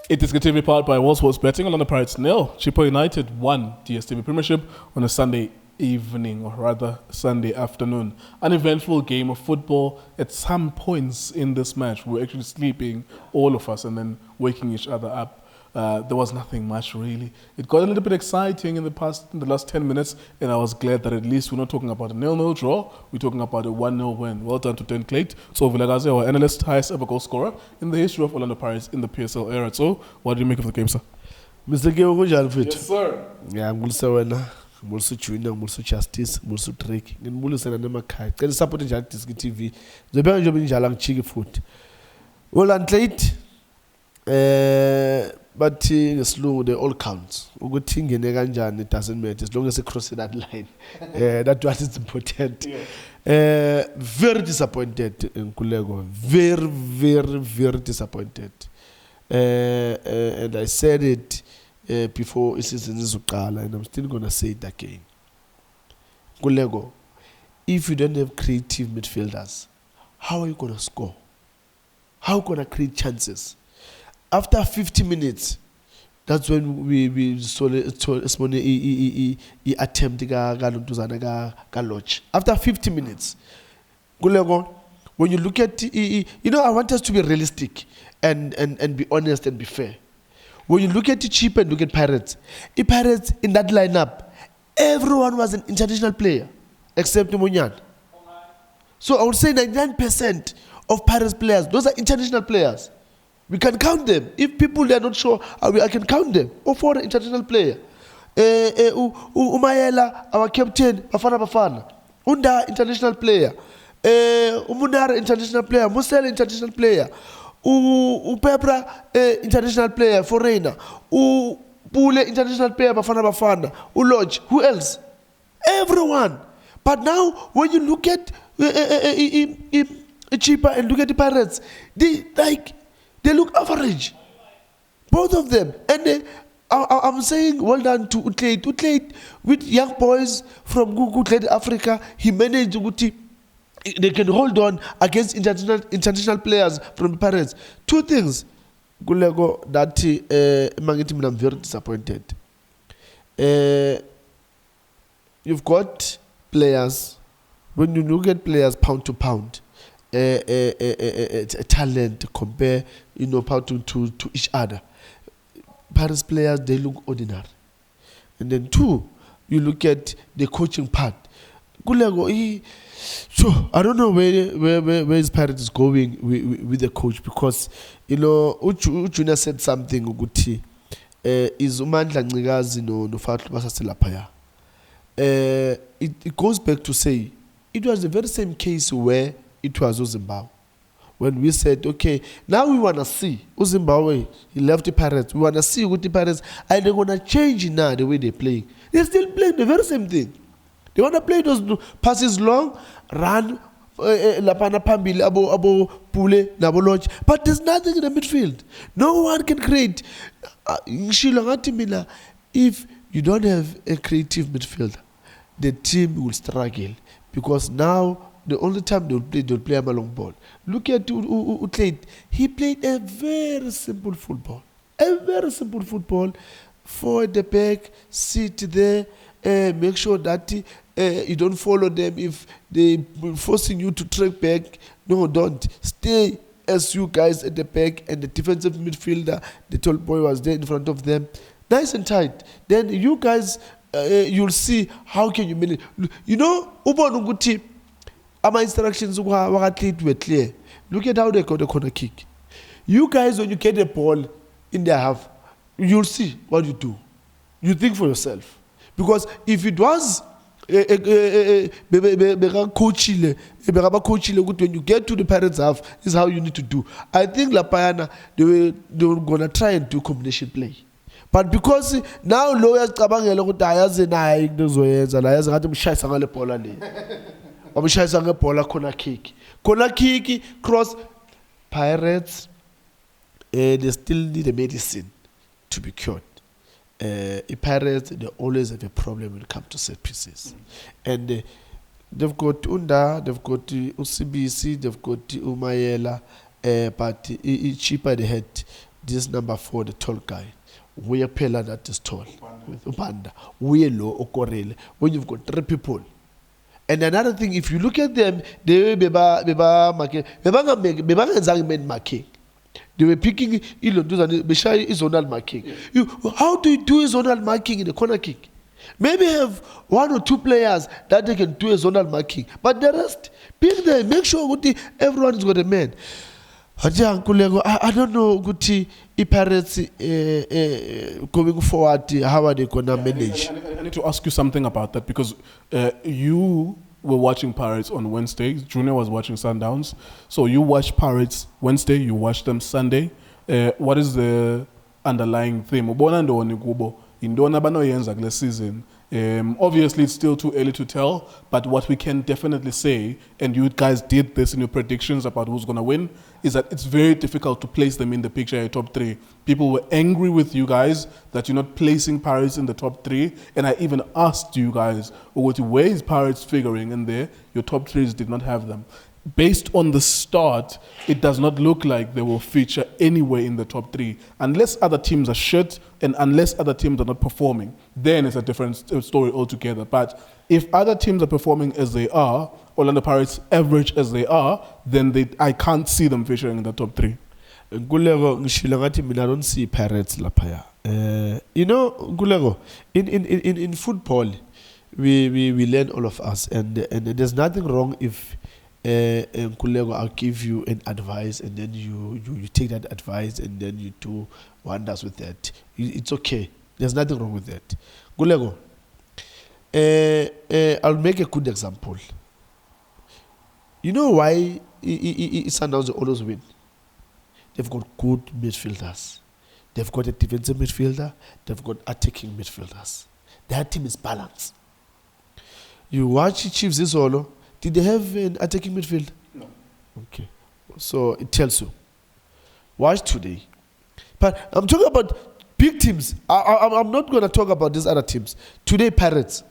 iDiskiTV powered by World Sports Betting. Orlando Pirates 0. Chippa United 1. DSTV Premiership on a Sunday evening, or rather Sunday afternoon. An eventful game of football. At some points in this match, we were actually sleeping, all of us, and then waking each other up. There was nothing much really. It got a little bit exciting in the last 10 minutes, and I was glad that at least we're not talking about a 0-0 draw, we're talking about a 1-0 win. Well done to Tso Vilakazi, our analyst, highest ever goal scorer in the history of Orlando Pirates in the PSL era. So, what do you make of the game, sir? Mr. Geo, yes, sir. Yeah, I'm also Mulsu Chewina, Mulsu Justice, Mulsu Trick, and Mulus and Anamakai. Can support iDiskiTV. The better job in Jalang Chigi food. Well, and late. But slow, they all count. Good thing in Neganjan, it doesn't matter as long as they cross that line. That's what is important. Yeah. Very disappointed in Kulego. Very, very, very disappointed. And I said it before the season is Zukala, and I'm still going to say it again. Kulego, if you don't have creative midfielders, how are you going to score? How are you going to create chances? After 50 minutes, that's when we saw the attempt to launch. After 50 minutes, when you look at, I want us to be realistic and be honest and be fair. When you look at the Chippa and look at Pirates, the Pirates in that lineup, everyone was an international player except Munyan. So I would say 99% of Pirates players, those are international players. We can count them. If people are not sure, I can count them. Or for an international player. Umayela, our captain, Bafana. Unda, international player. Umunara, international player. Musel, international player. Upebra, international player, foreigner. Pule, international player, Bafana. Ulodge, who else? Everyone. But now, when you look at Chippa and look at the Pirates, they look average. Both of them. And I'm saying well done to Utleit. Utleit, with young boys from Utleit Africa, he managed to they can hold on against international players from the Pirates. Two things. Gulego, that I'm very disappointed. You've got players, when you look at players pound to pound, talent compare, pound to each other. Paris players, they look ordinary. And then two, you look at the coaching part. So I don't know where his Paris is going with the coach, because Ujuna said something ukuthi is umandla ncikazi no Fatlu basaselapha. It goes back to say it was the very same case where it was Zimbabwe. When we said, okay, now we want to see Zimbabwe, he left the Pirates. We want to see what the Pirates, and they're going to change now the way they're playing. They're still playing the very same thing. They want to play those passes long, run, lapana pambili, abo pule, nabo lodge. But there's nothing in the midfield. No one can create. If you don't have a creative midfielder, the team will struggle, because now the only time they'll play a long ball. Look at Utleit. He played a very simple football. A very simple football. For the back, sit there, make sure that you don't follow them if they're forcing you to track back. No, don't. Stay as you guys at the back, and the defensive midfielder, the tall boy, was there in front of them. Nice and tight. Then you guys, you'll see how can you manage. Ubon our instructions were clear. Look at how they got the corner kick. You guys, when you get the ball in their half, you'll see what you do. You think for yourself. Because if it was coaching, when you get to the Pirates half, this is how you need to do. I think La Payana, they were going to try and do combination play. But because now lawyers corner kick, cross. Pirates, they still need a medicine to be cured. Pirates, they always have a problem when it comes to set pieces. And they've got Unda, they've got UCBC, they've got Umayela, but Chippa, they had this number 4, the tall guy, we Pela that is tall, with Banda, we low Okorele, when you've got 3 people. And another thing, if you look at them, they were marking. They were picking zonal marking. How do you do a zonal marking in a corner kick? Maybe have 1 or 2 players that they can do a zonal marking, but the rest, pick them, make sure everyone's got a man. I don't know, Guti, Pirates going forward, how are they going to manage? I need to ask you something about that because you were watching Pirates on Wednesday. Junior was watching Sundowns. So you watch Pirates Wednesday, you watch them Sunday. What is the underlying theme? Season. Obviously, it's still too early to tell, but what we can definitely say, and you guys did this in your predictions about who's going to win, is that it's very difficult to place them in the picture in top 3. People were angry with you guys that you're not placing Pirates in the top 3, and I even asked you guys, where is Pirates figuring in there? Your top 3s did not have them. Based on the start, it does not look like they will feature anywhere in the top 3. Unless other teams are shit and unless other teams are not performing, then it's a different story altogether. But if other teams are performing as they are, Orlando Pirates average as they are, then I can't see them featuring in the top 3. I don't see Pirates lapaya. You know, Gulego, in football, we learn all of us, and there's nothing wrong if Kulego, I'll give you an advice and then you take that advice and then you do wonders with that. It's okay. There's nothing wrong with that. Kulego, I'll make a good example. You know why Sundowns always win? They've got good midfielders. They've got a defensive midfielder. They've got attacking midfielders. Their team is balanced. You watch Chiefs Isolo. Did they have an attacking midfield? No. Okay. So it tells you. Watch today. But I'm talking about big teams. I'm not going to talk about these other teams. Today, Pirates.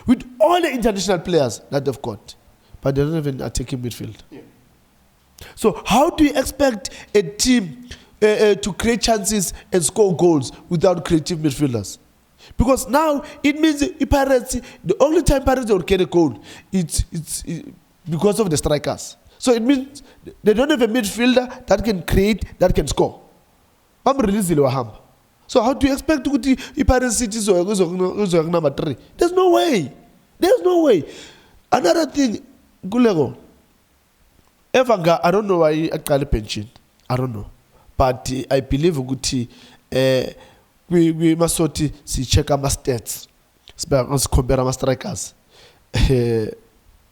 With all the international players that they've got. But they don't have an attacking midfield. Yeah. So how do you expect a team to create chances and score goals without creative midfielders? Because now it means Pirates, the only time Pirates will get a goal, it's because of the strikers. So it means they don't have a midfielder that can create, that can score. I'm releasing Waham. So how do you expect to get Pirates City number 3? There's no way. There's no way. Another thing, Gulego, Evanga, I don't know why I call pension. I don't know. But I believe Guti, we must see check our stats. Compare our strikers.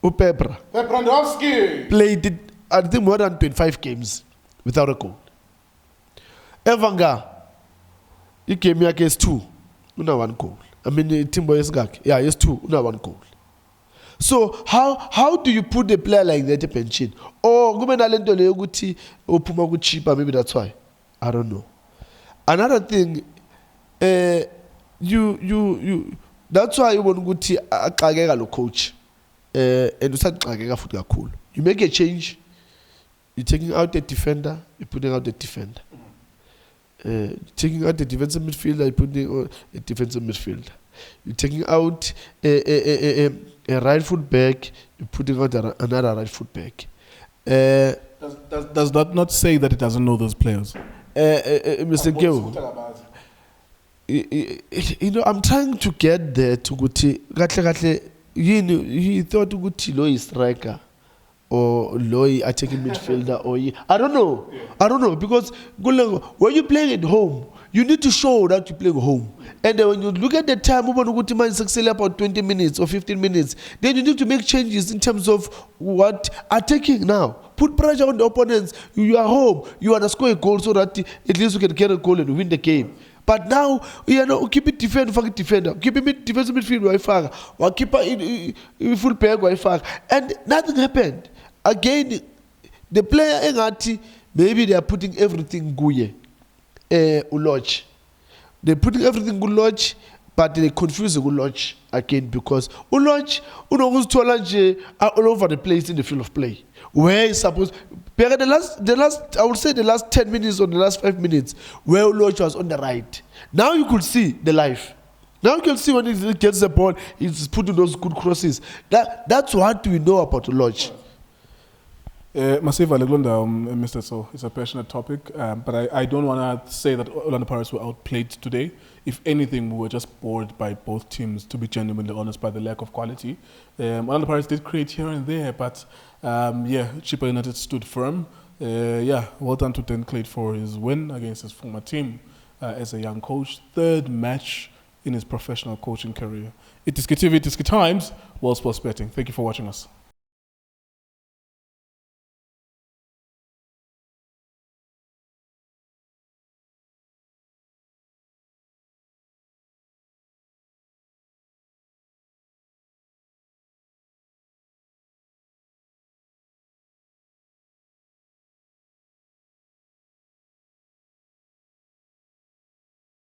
Upebra played, I think, more than 25 games without a goal. Evanga, he came here against 2, una 1 goal. I mean, Timbo Esgak, yeah, he has 2, una 1 goal. So how do you put a player like that pension? Oh, Chippa, maybe that's why. I don't know. Another thing, that's why you want to go to coach. And you start football cool. You make a change. You're taking out the defender. You're putting out the defender. Taking out the defensive midfielder. You're putting out a defensive midfielder. You're taking out a right foot back. You're putting out another right foot back. Does that not say that it doesn't know those players? Mr. Geo. You know, I'm trying to get there to go to he thought to go to low striker or low attacking midfielder or I don't know. Yeah. I don't know because when you're playing at home, you need to show that you play at home. And then when you look at the time, about 20 minutes or 15 minutes, then you need to make changes in terms of what attacking now. Put pressure on the opponents. You are home. You want to score a goal so that at least you can get a goal and win the game. But now, keep it defender. Keep it defensive midfield, or keep it full pair, and nothing happened. Again, the player, maybe they are putting everything Guye, Uloch. They're putting everything Uloch, but they confuse Ulodge again because Ulodge, all over the place in the field of play. Where is supposed I would say the last 10 minutes or the last 5 minutes, where Ulodge was on the right. Now you could see the life. Now you can see when he gets the ball, he's putting those good crosses. That's what we know about Ulodge. Masiva Leglunda, Mr. So it's a passionate topic, but I don't want to say that Orlando Pirates were outplayed today. If anything, we were just bored by both teams, to be genuinely honest, by the lack of quality. Orlando Pirates did create here and there, but Chippa United stood firm. Well done to Dan Clade for his win against his former team as a young coach. Third match in his professional coaching career. iDiskiTV, Diski Times, World Sports Betting. Thank you for watching us.